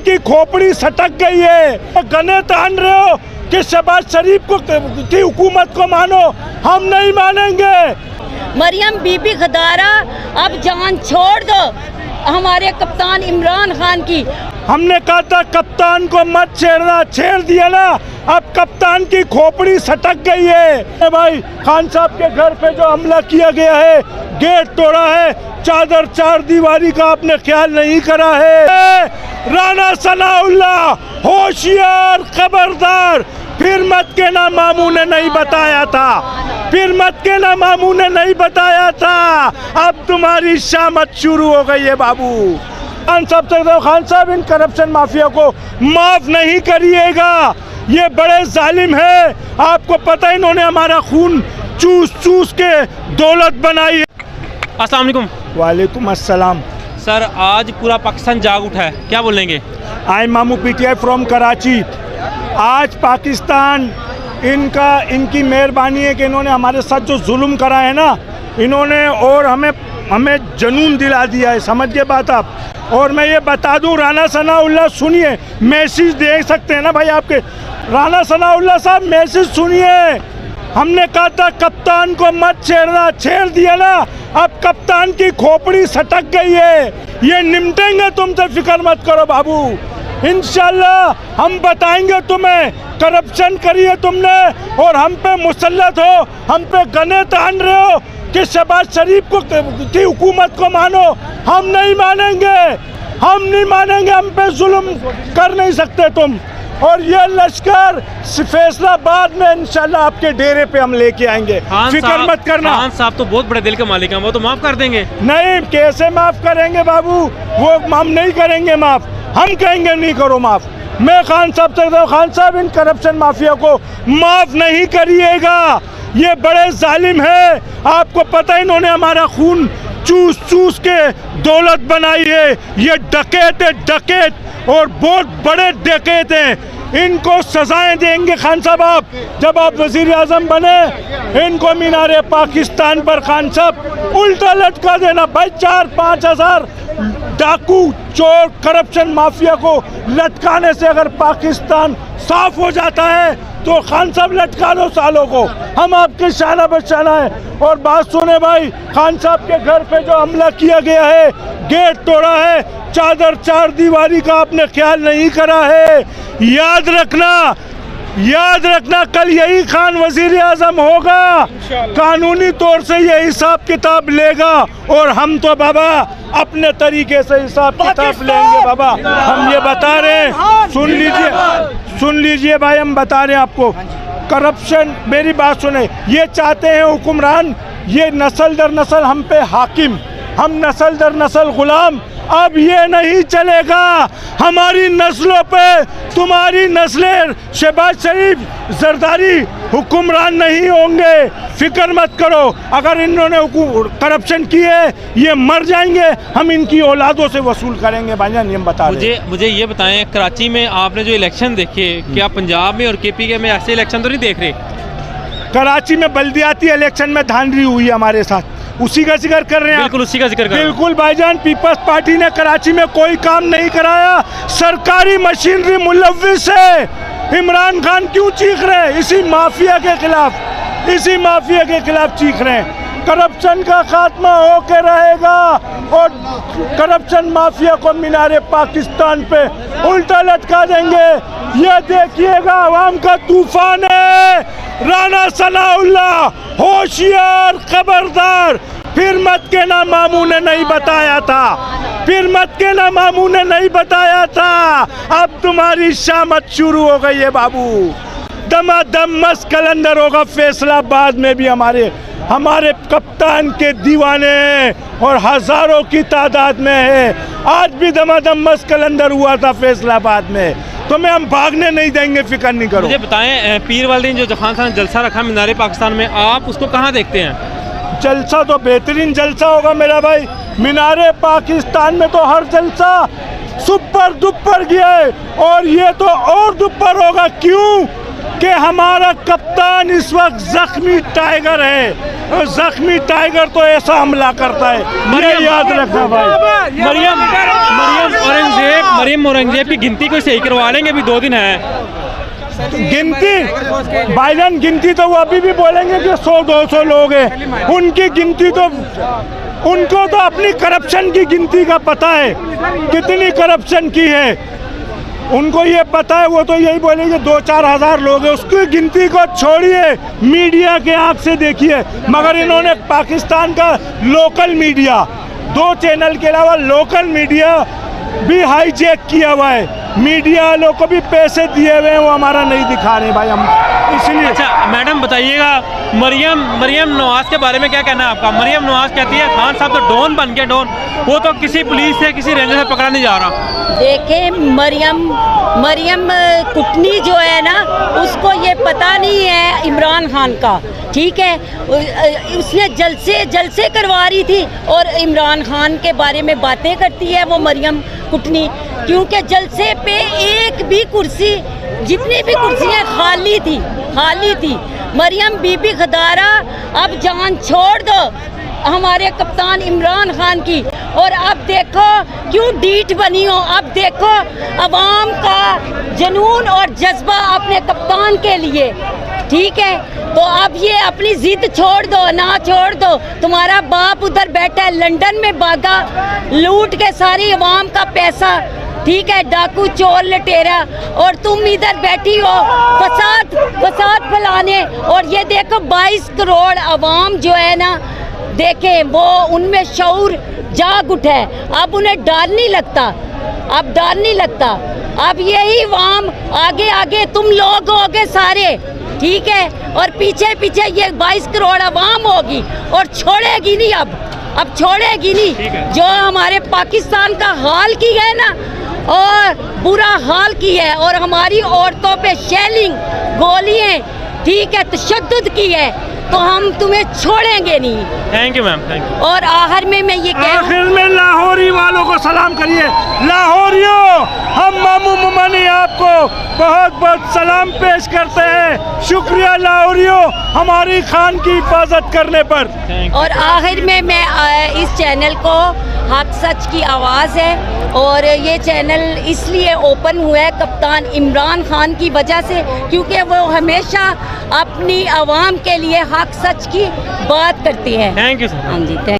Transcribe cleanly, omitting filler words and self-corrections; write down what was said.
की खोपड़ी सटक गई है। गने तान रहे हो कि शहबाज शरीफ को की हुकूमत को मानो, हम नहीं मानेंगे। मरियम बीबी गद्दारा, अब जान छोड़ दो हमारे कप्तान इमरान खान की। हमने कहा था कप्तान को मत छेड़ना, छेड़ दिया ना, अब कप्तान की खोपड़ी सटक गई है। भाई खान साहब के घर पे जो हमला किया गया है, गेट तोड़ा है, चादर चार दीवारी का आपने ख्याल नहीं करा है। राणा सनाउल्लाह होशियार, खबरदार, फिर मत के ना मामू ने नहीं बताया था, फिर मत के ना मामू ने नहीं बताया था। अब तुम्हारी शामत शुरू हो गई है बाबू। खान साहब से तो खान साहब इन करप्शन माफिया को माफ नहीं करिएगा, ये बड़े जालिम है। आपको पता है इन्होंने हमारा खून चूस चूस के दौलत बनाई है। अस्सलाम वालेकुम। वालेकुम अस्सलाम। सर आज पूरा पाकिस्तान जाग उठा है, क्या बोलेंगे? आई मामू पीटीआई फ्रॉम कराची। आज पाकिस्तान इनकी मेहरबानी है कि इन्होंने हमारे साथ जो जुल्म करा है ना, इन्होंने और हमें जुनून दिला दिया है, समझ के बात आप। और मैं ये बता दूं, राणा सनाउल्लाह सुनिए, मैसेज दे सकते हैं ना भाई आपके। राणा सनाउल्लाह साहब मैसेज सुनिए, हमने कहा था कप्तान को मत छेड़ना, छेड़ दिया ना, अब कप्तान की खोपड़ी सटक गई है। ये निपटेंगे तुमसे, फिक्र मत करो बाबू, इंशाल्लाह हम बताएंगे तुम्हें। करप्शन करिए तुमने और हम पे मुसल्लत हो, हम पे गने तान रहे हो कि शहबाज शरीफ को की हुकूमत को मानो, हम नहीं मानेंगे, हम नहीं मानेंगे, हम पे जुल्म कर नहीं सकते तुम। और ये लश्कर फैसलाबाद में इंशाल्लाह आपके डेरे पे हम लेके आएंगे, फिक्र मत करना। खान साहब तो बहुत बड़े दिल के मालिक हैं, वो तो माफ कर देंगे। नहीं, कैसे माफ करेंगे बाबू, वो हम नहीं करेंगे माफ, हम कहेंगे नहीं करो माफ। मैं खान साहब से कहता हूं, खान साहब इन करप्शन माफिया को माफ नहीं करिएगा, ये बड़े जालिम है। आपको पता है इन्होंने हमारा खून चूस चूस के दौलत बनाई है। ये डकैत है, डकैत, और बहुत बड़े डकैत हैं। इनको सजाएं देंगे खान साहब आप, जब आप वजीर आजम बने, इनको मीनारे पाकिस्तान पर खान साहब उल्टा लटका देना भाई। 4-5 हज़ार डाकू चोर करप्शन माफिया को लटकाने से अगर पाकिस्तान साफ हो जाता है तो खान साहब लटका दो सालों को, हम आपके शाना बशाना है। और बात सुने भाई, खान साहब के घर पे जो हमला किया गया है, गेट तोड़ा है, चादर चार दीवारी का आपने ख्याल नहीं करा है। याद रखना कल यही खान वजीर आजम होगा, कानूनी तौर से ये हिसाब किताब लेगा, और हम तो बाबा अपने तरीके से हिसाब किताब लेंगे बाबा। हम ये बता रहे हैं, सुन लीजिए भाई, हम बता रहे हैं आपको, करप्शन, मेरी बात सुने, ये चाहते हैं हुक्मरान, ये नस्ल दर नस्ल हम पे हाकिम, हम नस्ल दर नस्ल गुलाम। अब ये नहीं चलेगा, हमारी नस्लों पे तुम्हारी नस्लें शहबाज शरीफ जरदारी हुक्मरान नहीं होंगे, फिक्र मत करो। अगर इन्होंने करप्शन किए, ये मर जाएंगे, हम इनकी औलादों से वसूल करेंगे भाईजान, ये हम बता रहे हैं। मुझे ये बताएं, कराची में आपने जो इलेक्शन देखे, क्या पंजाब में और केपी के में ऐसे इलेक्शन तो नहीं देख रहे? कराची में बल्दियाती इलेक्शन में धांधली हुई हमारे साथ, उसी का जिक्र कर रहे हैं। बिल्कुल उसी का जिक्र कर रहे हैं। बिल्कुल भाईजान, पीपल्स पार्टी ने कराची में कोई काम नहीं कराया, सरकारी मशीनरी मुलव्विस है। इमरान खान क्यों चीख रहे हैं? इसी माफिया के खिलाफ चीख रहे हैं। करप्शन का खात्मा होके रहेगा, और करप्शन माफिया को मीनारे पाकिस्तान पे उल्टा लटका देंगे। ये देखिएगा, आवाम का तूफान है। राणा सनाउल्लाह होशियार, खबरदार, फिर मत के ना मामू ने नहीं बताया था, फिर मत के ना मामू ने नहीं बताया था। अब तुम्हारी शामत शुरू हो गई है बाबू। दमादम मस्त कलंदर होगा फैसलाबाद में भी। हमारे कप्तान के दीवाने और हजारों की तादाद में है। आज भी दमादम मस्त कलंदर हुआ था फैसलाबाद में, तो मैं हम भागने नहीं देंगे, फिक्र नहीं करो। मुझे बताएं, पीर वाले दिन जो खान साहब ने जलसा रखा मीनारे पाकिस्तान में, आप उसको कहाँ देखते हैं? जलसा तो बेहतरीन जलसा होगा मेरा भाई। मीनारे पाकिस्तान में तो हर जलसा सुपर दुपर गया है, और ये तो और दुपर होगा। क्यों? कि हमारा कप्तान इस वक्त जख्मी टाइगर है, और जख्मी टाइगर तो ऐसा हमला करता है, ये याद रखना भाई। मरियम औरंगजेब की गिनती को सही करवा लेंगे, अभी 2 दिन है। गिनती भाईजान, गिनती तो वो अभी भी बोलेंगे कि 100-200 लोग हैं, उनकी गिनती तो उनको तो अपनी करप्शन की गिनती का पता है, कितनी करप्शन की है उनको ये पता है। वो तो यही बोलेंगे 2-4 हज़ार लोग हैं, उसकी गिनती को छोड़िए, मीडिया के आँख से देखिए। मगर इन्होंने पाकिस्तान का लोकल मीडिया, 2 चैनल के अलावा लोकल मीडिया भी हाईजैक किया हुआ है। मीडिया वालों को भी पैसे दिए हुए हैं, वो हमारा नहीं दिखा रहे भाई, हम इसलिए। अच्छा मैडम बताइएगा, मरियम नवाज के बारे में क्या कहना है आपका? मरियम नवाज कहती है खान साहब तो डॉन बन गए, डॉन, वो तो किसी पुलिस से किसी रेंजर से पकड़ा नहीं जा रहा। देखे मरियम कुटनी जो है ना, उसको ये पता नहीं है इमरान खान का, ठीक है। उसने जलसे करवा रही थी और इमरान खान के बारे में बातें करती है वो मरियम कुटनी, क्योंकि जलसे पे एक भी कुर्सी, जितनी भी कुर्सियाँ खाली थी। मरियम बीबी खदारा, अब जान छोड़ दो हमारे कप्तान इमरान खान की, और अब देखो क्यों डीठ बनी हो। अब देखो अवाम का जुनून और जज्बा अपने कप्तान के लिए, ठीक है। तो अब ये अपनी जिद छोड़ दो, ना छोड़ दो। तुम्हारा बाप उधर बैठा है लंदन में, भागा लूट के सारी अवाम का पैसा, ठीक है, डाकू चोर लटेरा, और तुम इधर बैठी हो फसाद फैलाने। और ये देखो 22 करोड़ अवाम जो है ना, देखें वो उनमें शऊर जाग उठा है। अब उन्हें डर नहीं लगता, अब यही अवाम आगे तुम लोग होगे सारे, ठीक है, और पीछे ये 22 करोड़ अवाम होगी, और छोड़ेगी नहीं, अब छोड़ेगी नहीं। जो हमारे पाकिस्तान का हाल की है ना, और बुरा हाल की है, और हमारी औरतों पे शेलिंग गोलियां, ठीक है, तशद्दुद की है, तो हम तुम्हें छोड़ेंगे नहीं। Thank you ma'am, thank you. और आखिर में ये आखिर में लाहौरी वालों को सलाम करिए। लाहौरियों, हम मामू मुमानी आपको बहुत बहुत सलाम पेश करते हैं। शुक्रिया लाहौरियों, हमारी खान की हिफाजत करने पर। और आखिर में मैं इस चैनल को हक सच की आवाज़ है, और ये चैनल इसलिए ओपन हुआ है कप्तान इमरान खान की वजह से, क्योंकि वो हमेशा अपनी आवाम के लिए हक सच की बात करती है। Thank you sir. हाँ जी, थैंक